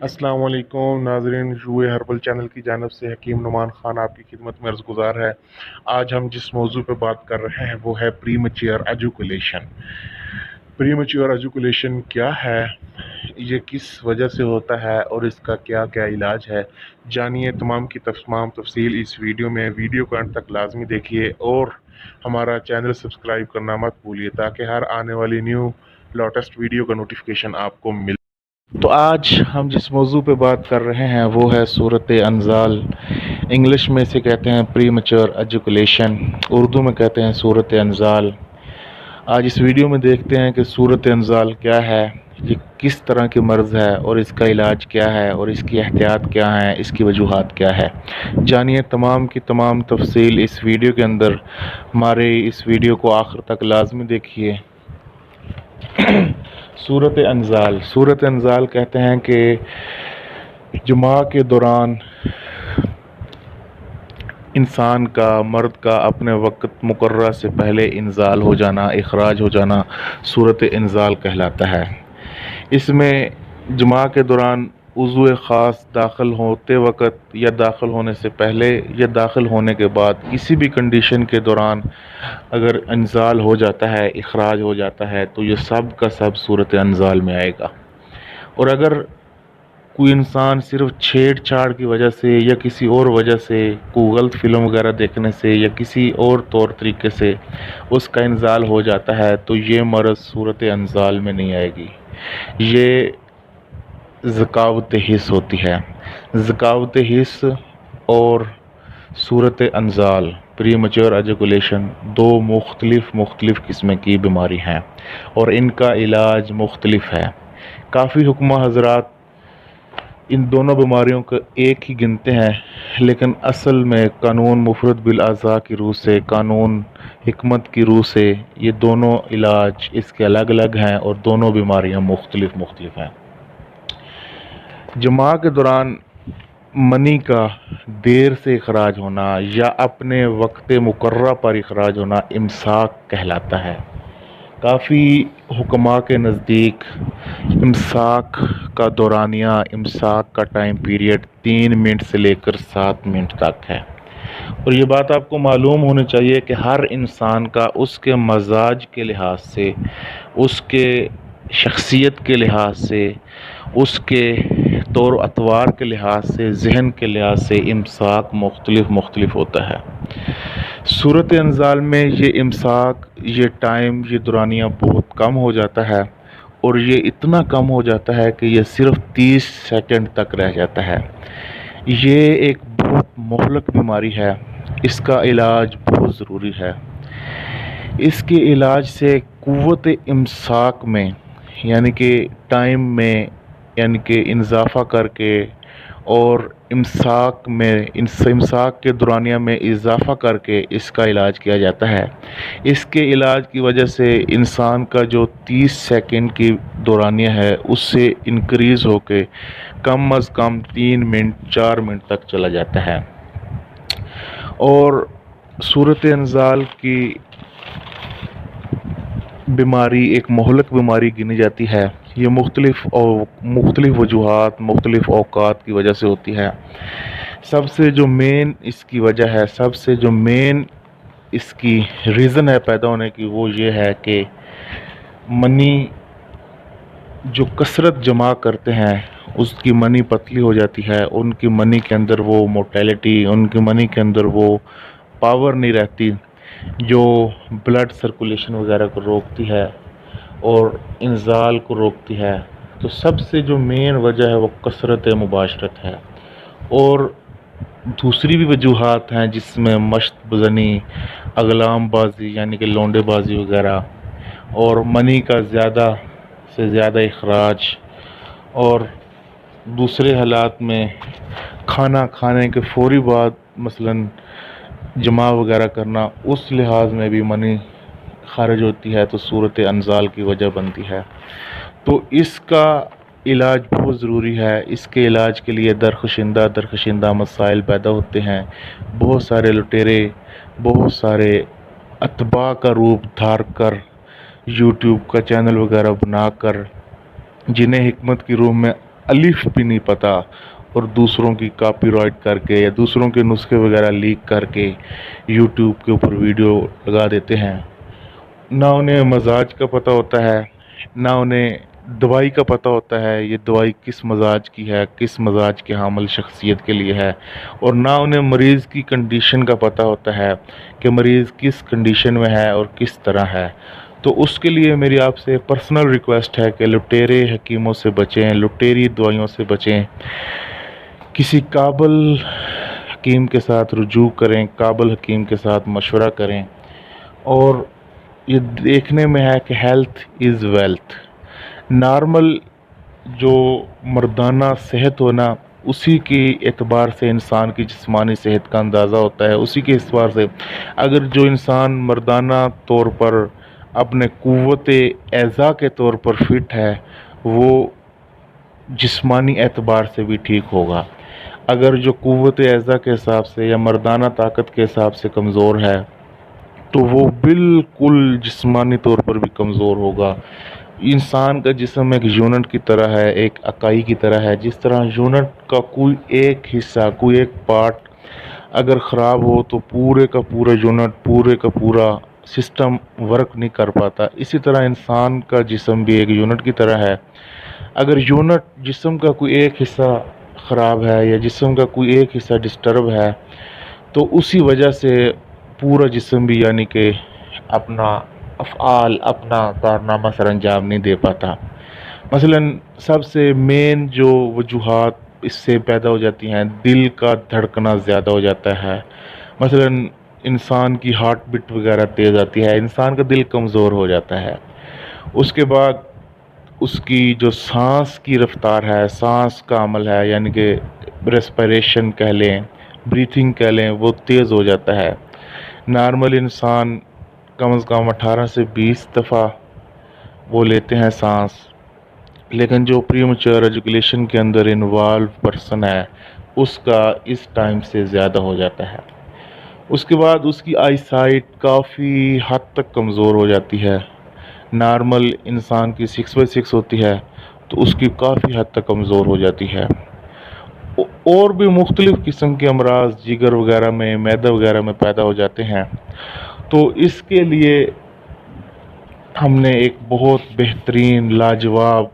السلام علیکم ناظرین، روئے ہربل چینل کی جانب سے حکیم نعمان خان آپ کی خدمت میں عرض گزار ہے۔ آج ہم جس موضوع پہ بات کر رہے ہیں وہ ہے پری میچور ایجوکیشن۔ پری میچور ایجوکیشن کیا ہے، یہ کس وجہ سے ہوتا ہے اور اس کا کیا کیا علاج ہے، جانیے تمام کی تمام تفصیل اس ویڈیو میں۔ ویڈیو کو انت تک لازمی دیکھیے اور ہمارا چینل سبسکرائب کرنا مت بھولیے تاکہ ہر آنے والی نیو لیٹسٹ ویڈیو کا نوٹیفیکیشن آپ کو مل۔ تو آج ہم جس موضوع پہ بات کر رہے ہیں وہ ہے صورت انزال۔ انگلش میں اسے کہتے ہیں پری میچور ایجوکیشن، اردو میں کہتے ہیں صورت انزال۔ آج اس ویڈیو میں دیکھتے ہیں کہ صورت انزال کیا ہے، یہ کس طرح کی مرض ہے اور اس کا علاج کیا ہے اور اس کی احتیاط کیا ہے، اس کی وجوہات کیا ہے۔ جانیے تمام کی تمام تفصیل اس ویڈیو کے اندر۔ ہمارے اس ویڈیو کو آخر تک لازمی دیکھیے۔ صورت انزال کہتے ہیں کہ جماع کے دوران انسان کا، مرد کا اپنے وقت مقررہ سے پہلے انزال ہو جانا، اخراج ہو جانا صورت انزال کہلاتا ہے۔ اس میں جماع کے دوران عضو خاص داخل ہوتے وقت یا داخل ہونے سے پہلے یا داخل ہونے کے بعد کسی بھی کنڈیشن کے دوران اگر انزال ہو جاتا ہے، اخراج ہو جاتا ہے، تو یہ سب کا سب صورت انزال میں آئے گا۔ اور اگر کوئی انسان صرف چھیڑ چھاڑ کی وجہ سے یا کسی اور وجہ سے، کوئی غلط فلم وغیرہ دیکھنے سے یا کسی اور طور طریقے سے اس کا انزال ہو جاتا ہے تو یہ مرض صورت انزال میں نہیں آئے گی، یہ ذکاوت حس ہوتی ہے۔ ذکاوت حس اور صورت انزال، پری میچور ایجوکیشن، دو مختلف قسم کی بیماری ہیں اور ان کا علاج مختلف ہے۔ کافی حکمہ حضرات ان دونوں بیماریوں کو ایک ہی گنتے ہیں، لیکن اصل میں قانون مفرد بالاعضاء کی روح سے، قانون حکمت کی روح سے یہ دونوں علاج اس کے الگ الگ ہیں اور دونوں بیماریاں مختلف ہیں۔ جماع کے دوران منی کا دیر سے اخراج ہونا یا اپنے وقت مقررہ پر اخراج ہونا امساک کہلاتا ہے۔ کافی حکماء کے نزدیک امساک کا دورانیہ، امساک کا ٹائم پیریڈ 3 منٹ سے لے کر 7 منٹ تک ہے۔ اور یہ بات آپ کو معلوم ہونی چاہیے کہ ہر انسان کا اس کے مزاج کے لحاظ سے، اس کے شخصیت کے لحاظ سے، اس کے طور و اطوار کے لحاظ سے، ذہن کے لحاظ سے امساک مختلف ہوتا ہے۔ صورت انزال میں یہ امساک، یہ ٹائم، یہ دورانیہ بہت کم ہو جاتا ہے اور یہ اتنا کم ہو جاتا ہے کہ یہ صرف 30 سیکنڈ تک رہ جاتا ہے۔ یہ ایک بہت مہلک بیماری ہے، اس کا علاج بہت ضروری ہے۔ اس کے علاج سے قوت امساک میں یعنی کہ ٹائم میں یعنی کہ اضافہ کر کے اور امساک کے دورانیہ میں اضافہ کر کے اس کا علاج کیا جاتا ہے۔ اس کے علاج کی وجہ سے انسان کا جو 30 سیکنڈ کی دورانیہ ہے اس سے انکریز ہو کے کم از کم 3 منٹ 4 منٹ تک چلا جاتا ہے۔ اور صورت انزال کی بیماری ایک مہلک بیماری گنی جاتی ہے۔ یہ مختلف وجوہات، مختلف اوقات کی وجہ سے ہوتی ہے۔ سب سے جو مین اس کی وجہ ہے، سب سے جو مین اس کی ریزن ہے پیدا ہونے کی، وہ یہ ہے کہ منی جو کثرت جمع کرتے ہیں اس کی منی پتلی ہو جاتی ہے، ان کی منی کے اندر وہ موٹیلٹی، ان کی منی کے اندر وہ پاور نہیں رہتی جو بلڈ سرکولیشن وغیرہ کو روکتی ہے اور انزال کو روکتی ہے۔ تو سب سے جو مین وجہ ہے وہ کثرت مباشرت ہے۔ اور دوسری بھی وجوہات ہیں جس میں مشت زنی، اغلام بازی یعنی کہ لونڈے بازی وغیرہ، اور منی کا زیادہ سے زیادہ اخراج، اور دوسرے حالات میں کھانا کھانے کے فوری بعد مثلاً جماع وغیرہ کرنا، اس لحاظ میں بھی منی خارج ہوتی ہے تو صورت انزال کی وجہ بنتی ہے۔ تو اس کا علاج بہت ضروری ہے۔ اس کے علاج کے لیے درخشندہ مسائل پیدا ہوتے ہیں۔ بہت سارے لٹیرے، بہت سارے اتباع کا روپ دھار کر، یوٹیوب کا چینل وغیرہ بنا کر، جنہیں حکمت کی روح میں الف بھی نہیں پتہ، اور دوسروں کی کاپی رائٹ کر کے یا دوسروں کے نسخے وغیرہ لیک کر کے یوٹیوب کے اوپر ویڈیو لگا دیتے ہیں۔ نہ انہیں مزاج کا پتہ ہوتا ہے، نہ انہیں دوائی کا پتہ ہوتا ہے یہ دوائی کس مزاج کی ہے، کس مزاج کے حامل شخصیت کے لیے ہے، اور نہ انہیں مریض کی کنڈیشن کا پتہ ہوتا ہے کہ مریض کس کنڈیشن میں ہے اور کس طرح ہے۔ تو اس کے لیے میری آپ سے پرسنل ریکویسٹ ہے کہ لٹیرے حکیموں سے بچیں، لٹیری دوائیوں سے بچیں، کسی قابل حکیم کے ساتھ رجوع کریں، قابل حکیم کے ساتھ مشورہ کریں، اور یہ دیکھنے میں ہے کہ ہیلتھ از ویلتھ۔ نارمل جو مردانہ صحت ہونا، اسی کے اعتبار سے انسان کی جسمانی صحت کا اندازہ ہوتا ہے، اسی کے اعتبار سے اگر جو انسان مردانہ طور پر اپنے قوت اعضاء کے طور پر فٹ ہے، وہ جسمانی اعتبار سے بھی ٹھیک ہوگا۔ اگر جو قوت اعضاء کے حساب سے یا مردانہ طاقت کے حساب سے کمزور ہے تو وہ بالکل جسمانی طور پر بھی کمزور ہوگا۔ انسان کا جسم ایک یونٹ کی طرح ہے، ایک اکائی کی طرح ہے۔ جس طرح یونٹ کا کوئی ایک حصہ، کوئی ایک پارٹ اگر خراب ہو تو پورے کا پورا یونٹ، پورے کا پورا سسٹم ورک نہیں کر پاتا، اسی طرح انسان کا جسم بھی ایک یونٹ کی طرح ہے۔ اگر یونٹ جسم کا کوئی ایک حصہ خراب ہے یا جسم کا کوئی ایک حصہ ڈسٹرب ہے تو اسی وجہ سے پورا جسم بھی یعنی کہ اپنا افعال، اپنا کارنامہ سر انجام نہیں دے پاتا۔ مثلا سب سے مین جو وجوہات اس سے پیدا ہو جاتی ہیں، دل کا دھڑکنا زیادہ ہو جاتا ہے، مثلا انسان کی ہارٹ بیٹ وغیرہ تیز آتی ہے، انسان کا دل کمزور ہو جاتا ہے۔ اس کے بعد اس کی جو سانس کی رفتار ہے، سانس کا عمل ہے، یعنی کہ ریسپیریشن کہہ لیں، بریتھنگ کہہ لیں، وہ تیز ہو جاتا ہے۔ نارمل انسان کم از کم 18 سے 20 دفعہ وہ لیتے ہیں سانس، لیکن جو پری میچور ایجوکیشن کے اندر انوالو پرسن ہے اس کا اس ٹائم سے زیادہ ہو جاتا ہے۔ اس کے بعد اس کی آئی سائٹ کافی حد تک کمزور ہو جاتی ہے۔ نارمل انسان کی 6/6 ہوتی ہے تو اس کی کافی حد تک کمزور ہو جاتی ہے۔ اور بھی مختلف قسم کے امراض جگر وغیرہ میں، معدہ وغیرہ میں پیدا ہو جاتے ہیں۔ تو اس کے لیے ہم نے ایک بہت بہترین، لاجواب،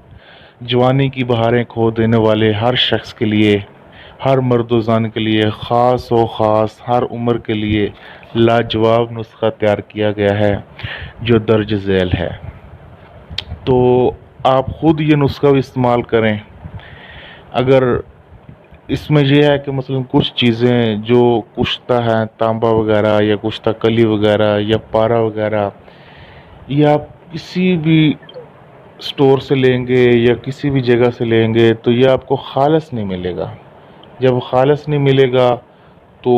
جوانی کی بہاریں کھو دینے والے ہر شخص کے لیے، ہر مرد و زن کے لیے، خاص و خاص ہر عمر کے لیے لاجواب نسخہ تیار کیا گیا ہے جو درج ذیل ہے۔ تو آپ خود یہ نسخہ بھی استعمال کریں۔ اگر اس میں یہ ہے کہ مثلا کچھ چیزیں جو کشتہ ہیں، تانبا وغیرہ یا کشتہ کلی وغیرہ یا پارا وغیرہ، یہ آپ کسی بھی سٹور سے لیں گے یا کسی بھی جگہ سے لیں گے تو یہ آپ کو خالص نہیں ملے گا۔ جب خالص نہیں ملے گا تو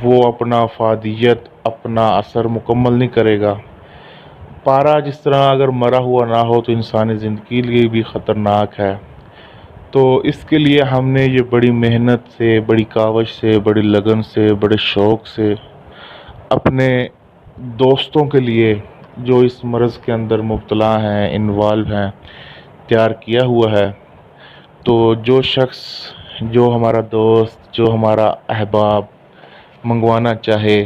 وہ اپنا افادیت، اپنا اثر مکمل نہیں کرے گا۔ پارا جس طرح اگر مرا ہوا نہ ہو تو انسانی زندگی کے لیے بھی خطرناک ہے۔ تو اس کے لیے ہم نے یہ بڑی محنت سے، بڑی کاوش سے، بڑی لگن سے، بڑے شوق سے اپنے دوستوں کے لیے جو اس مرض کے اندر مبتلا ہیں، انوالو ہیں، تیار کیا ہوا ہے۔ تو جو شخص، جو ہمارا دوست، جو ہمارا احباب منگوانا چاہے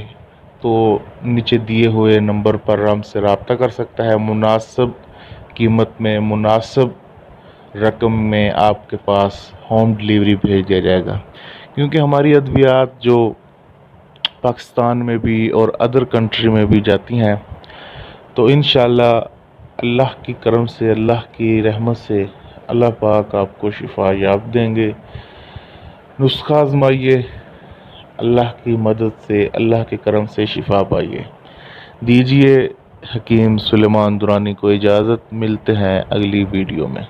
تو نیچے دیے ہوئے نمبر پر ہم سے رابطہ کر سکتا ہے۔ مناسب قیمت میں، مناسب رقم میں آپ کے پاس ہوم ڈیلیوری بھیج دیا جائے گا، کیونکہ ہماری ادویات جو پاکستان میں بھی اور ادر کنٹری میں بھی جاتی ہیں تو انشاءاللہ اللہ کی کرم سے، اللہ کی رحمت سے اللہ پاک آپ کو شفا یاب دیں گے۔ نسخہ آزمائیے، اللہ کی مدد سے، اللہ کے کرم سے شفا پائیے۔ دیجیے حکیم سلیمان درانی کو اجازت، ملتے ہیں اگلی ویڈیو میں۔